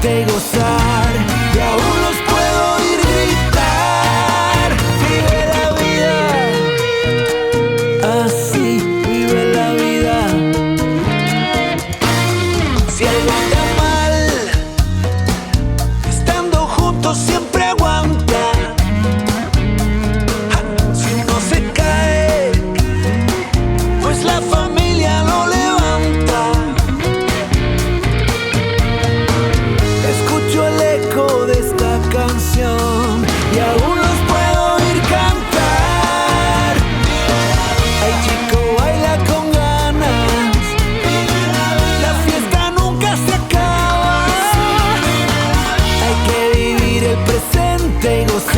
presente y gozar, y aún los puedo oír gritar. Vive la vida, así vive la vida. Si algo anda mal, estando juntos siempre aguanta. Si uno se cae, pues la familia lo levanta. Escucho el eco de esta canción y aún los puedo oír cantar. Ay, chico, baila con ganas, la fiesta nunca se acaba. Hay que vivir el presente y gozar.